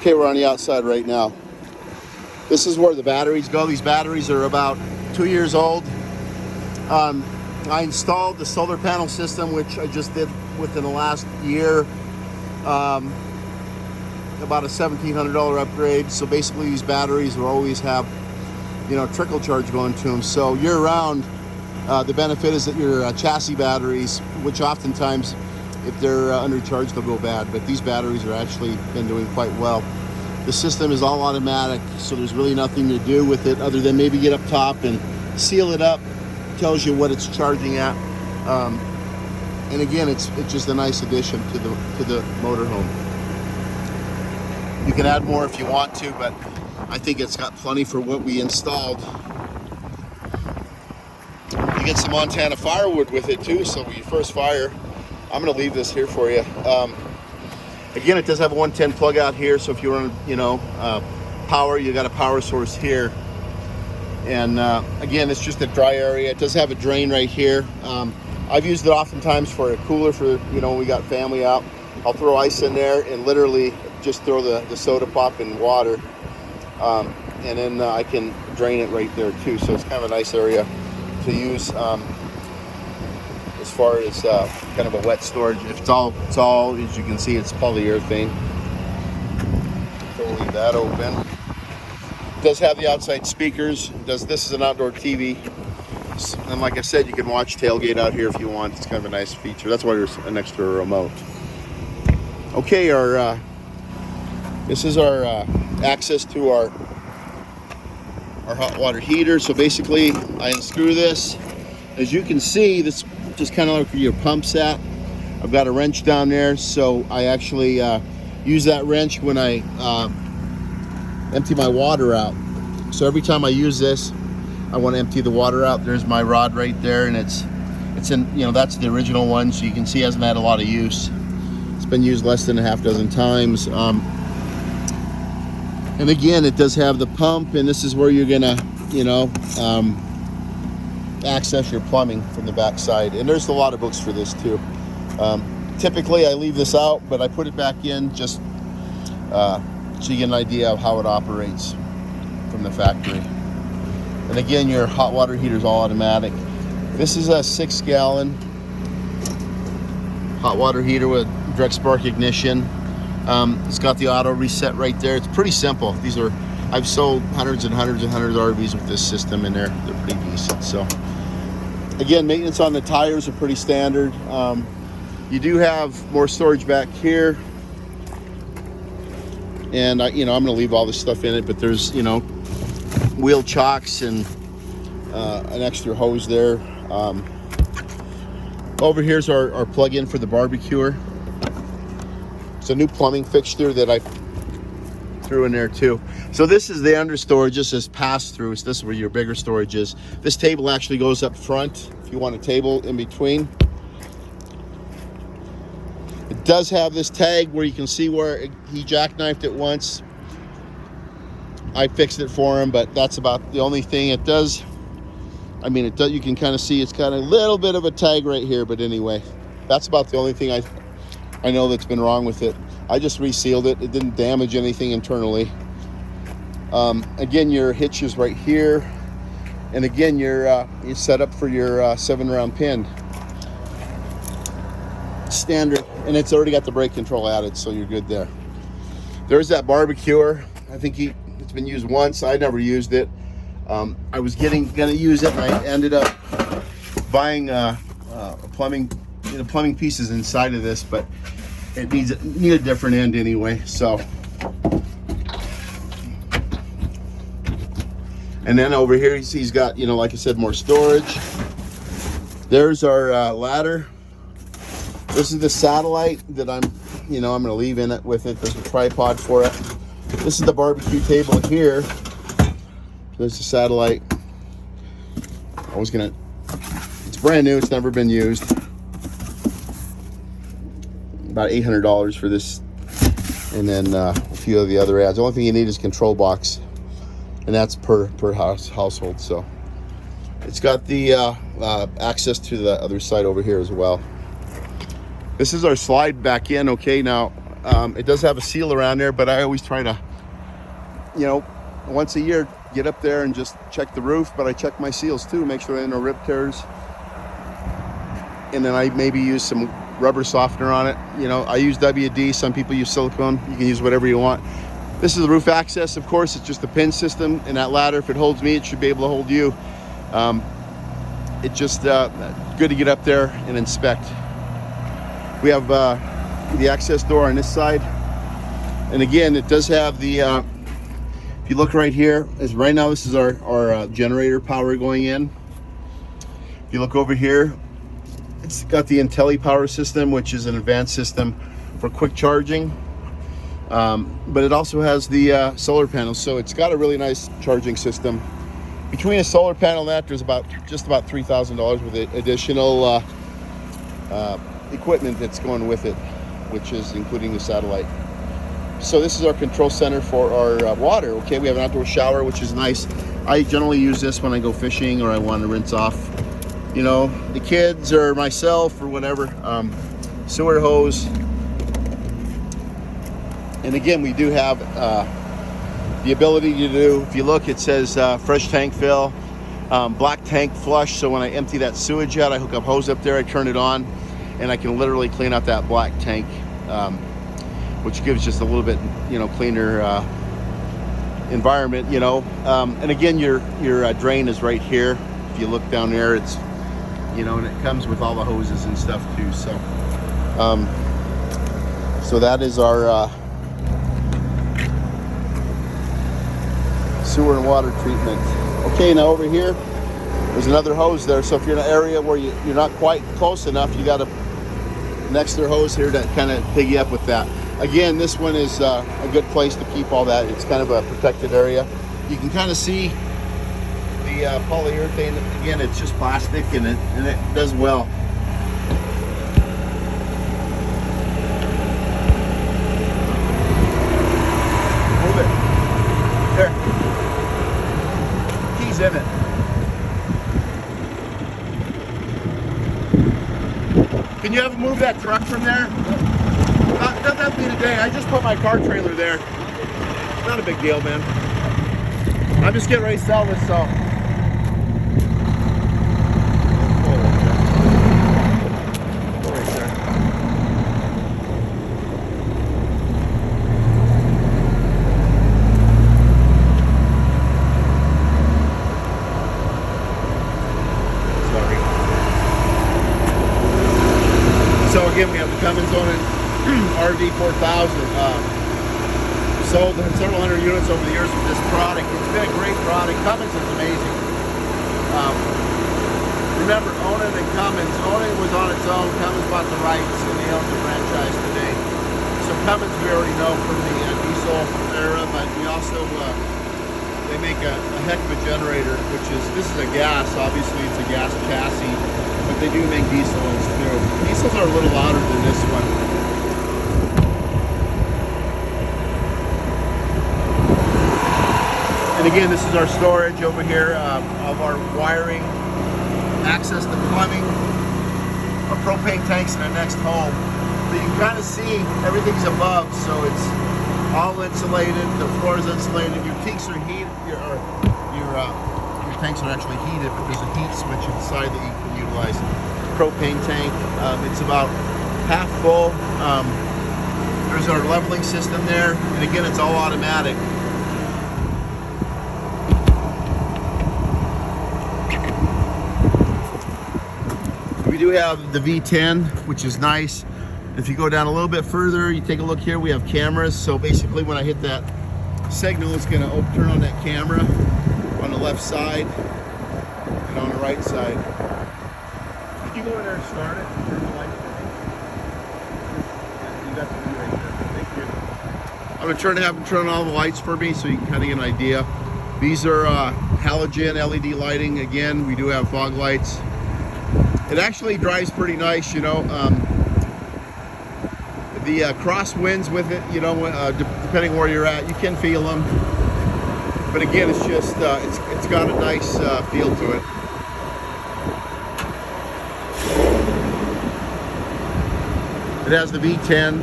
Okay, we're on the outside right now. This is where the batteries go. These batteries are about 2 years old. I installed the solar panel system, which I just did within the last year. About a $1,700 upgrade. So basically these batteries will always have, trickle charge going to them. So year round, the benefit is that your chassis batteries, which oftentimes if they're undercharged, they'll go bad. But these batteries are actually been doing quite well. The system is all automatic, so there's really nothing to do with it other than maybe get up top and seal it up. Tells you what it's charging at. And again, it's just a nice addition to the motorhome. You can add more if you want to, but I think it's got plenty for what we installed. You get some Montana firewood with it too, so when you first fire, I'm going to leave this here for you. Again, it does have a 110 plug out here, so if you run, power, you got a power source here. And again, it's just a dry area. It does have a drain right here. I've used it oftentimes for a cooler for, when we got family out. I'll throw ice in there and literally just throw the soda pop in water. And then I can drain it right there too. So it's kind of a nice area to use as far as kind of a wet storage. If it's all, as you can see, it's polyurethane. So we'll leave that open. It does have the outside speakers. This is an outdoor TV. And like I said, you can watch tailgate out here if you want. It's kind of a nice feature. That's why there's an extra remote. Okay, this is our access to our hot water heater. So basically, I unscrew this. As you can see, this just kind of like where your pump's at. I've got a wrench down there, so I actually use that wrench when I empty my water out. So every time I use this, I want to empty the water out. There's my rod right there, and it's in, that's the original one, so you can see it hasn't had a lot of use. It's been used less than a half dozen times. And again, it does have the pump, and this is where you're gonna, access your plumbing from the back side. And there's a lot of books for this too. Typically I leave this out, but I put it back in just so you get an idea of how it operates from the factory. And again, your hot water heater is all automatic. This is a 6-gallon hot water heater with direct spark ignition. It's got the auto reset right there. It's pretty simple. I've sold hundreds and hundreds and hundreds of RVs with this system, and they're pretty decent. So again, maintenance on the tires are pretty standard. You do have more storage back here, and I'm going to leave all this stuff in it. But there's wheel chocks and an extra hose there. Over here's our plug-in for the barbecuer. It's a new plumbing fixture that I threw in there too. So this is the under storage. This is pass-through. So this is where your bigger storage is. This table actually goes up front if you want a table in between. It does have this tag where you can see where he jackknifed it once. I fixed it for him, but that's about the only thing it does. You can kind of see it's got a little bit of a tag right here, but anyway, that's about the only thing I know that's been wrong with it. I just resealed it. It didn't damage anything internally. Again, your hitch is right here, and again, you're set up for your 7-round pin. Standard, and it's already got the brake control added, so you're good there. There's that barbecuer. I think it's been used once. I never used it. I was gonna use it, and I ended up buying plumbing pieces inside of this, but it needs a different end anyway. So, and then over here he's got, like I said, more storage. There's our ladder. This is the satellite that I'm gonna leave in it with it. There's a tripod for it. This is the barbecue table here. There's the satellite. It's brand new. It's never been used. About $800 for this, and then a few of the other ads. The only thing you need is control box, and that's per household. So it's got the access to the other side over here as well. This is our slide back in. Okay, now It does have a seal around there, but I always try to, you know, once a year get up there and just check the roof, but I check my seals too, make sure there are no rip tears. And then I maybe use some rubber softener on it. You know, I use WD, some people use silicone. You can use whatever you want. This is the roof access, of course. It's just a pin system, and that ladder, if it holds me, it should be able to hold you. It's just good to get up there and inspect. We have the access door on this side, and again, it does have the if you look right here, as right now this is our generator power going in. If you look over here, it's got the IntelliPower system, which is an advanced system for quick charging, but it also has the solar panels, so it's got a really nice charging system. Between a solar panel and that, there's just about $3,000 with additional equipment that's going with it, which is including the satellite. So this is our control center for our water. Okay, we have an outdoor shower, which is nice. I generally use this when I go fishing or I want to rinse off, you know, the kids or myself or whatever. Sewer hose. And again, we do have the ability to do, if you look, it says fresh tank fill, black tank flush. So when I empty that sewage out, I hook up hose up there, I turn it on, and I can literally clean out that black tank, which gives just a little bit, you know, cleaner environment, you know. And again, your drain is right here. If you look down there, it's, you know, and it comes with all the hoses and stuff too. So, so that is our sewer and water treatment. Okay, now over here, there's another hose there. So if you're in an area where you're not quite close enough, you got an extra hose here to kind of piggy up with that. Again, this one is a good place to keep all that. It's kind of a protected area. You can kind of see the polyurethane. Again, it's just plastic, and it does well. Move it. There. Keys in it. Can you ever move that truck from there? Doesn't have to be today. I just put my car trailer there. Not a big deal, man. I'm just getting ready to sell this, so. So again, we have the Cummins on it, RV4000. Sold several hundred units over the years with this product. It's been a great product. Cummins is amazing. Remember, Onan and Cummins. Onan was on its own. Cummins bought the rights, and they own the franchise today. So Cummins we already know from the diesel era, but we also they make a heck of a generator, which is, this is a gas. Obviously, it's a gas chassis. But they do make diesels too. Diesels are a little louder than this one. And again, this is our storage over here of our wiring, access to plumbing, our propane tanks in our next home. But you can kind of see everything's above, so it's all insulated. The floor is insulated. Your tanks are heated. Your tanks are actually heated, but there's a heat switch inside that you can utilize. Propane tank, it's about half full. There's our leveling system there, and again, it's all automatic. We do have the V10, which is nice. If you go down a little bit further, you take a look here, we have cameras. So basically when I hit that signal, it's gonna turn on that camera on the left side and on the right side. Could you go in there and start it and turn the light on? Yeah, you got the key right there. Thank you. I'm gonna have them turn on all the lights for me so you can kind of get an idea. These are halogen LED lighting. Again, we do have fog lights. It actually drives pretty nice, you know. The crosswinds with it, you know, depending where you're at, you can feel them. But again, it's just, it's got a nice feel to it. And It has the V10,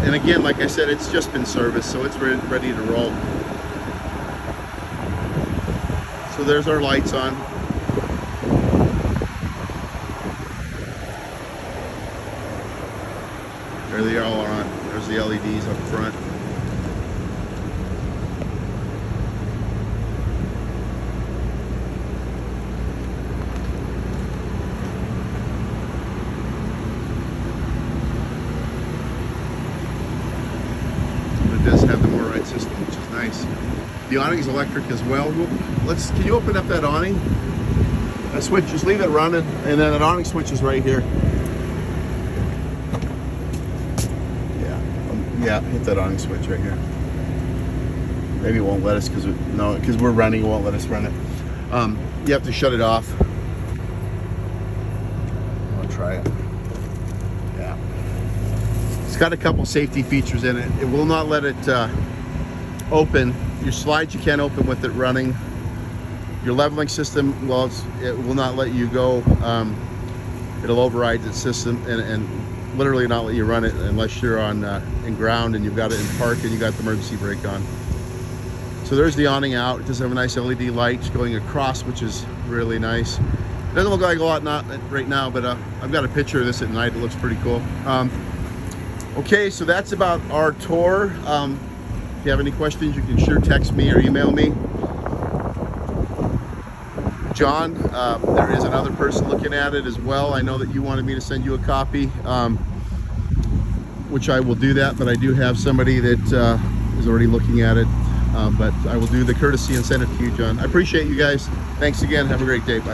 and again, like I said, it's just been serviced, so it's ready to roll. So there's our lights on. There they all are on. There's the LEDs up front. It does have the MORRITE system, which is nice. The awning is electric as well. Can you open up that awning? That switch, just leave it running, and then an awning switch is right here. Yeah, hit that awning switch right here. Maybe it won't let us because we're running. It won't let us run it. You have to shut it off. I'll try it. Yeah. It's got a couple safety features in it. It will not let it open. Your slides you can't open with it running. Your leveling system, well, it will not let you go. It'll override the system and literally not let you run it unless you're on in ground and you've got it in park and you got the emergency brake on. So there's the awning out. It does have a nice LED light going across, which is really nice. It doesn't look like a lot right now, but I've got a picture of this at night. It looks pretty cool. Okay, so that's about our tour. If you have any questions, you can sure text me or email me. John, there is another person looking at it as well. I know that you wanted me to send you a copy, which I will do that, but I do have somebody that is already looking at it. But I will do the courtesy and send it to you, John. I appreciate you guys. Thanks again. Have a great day. Bye.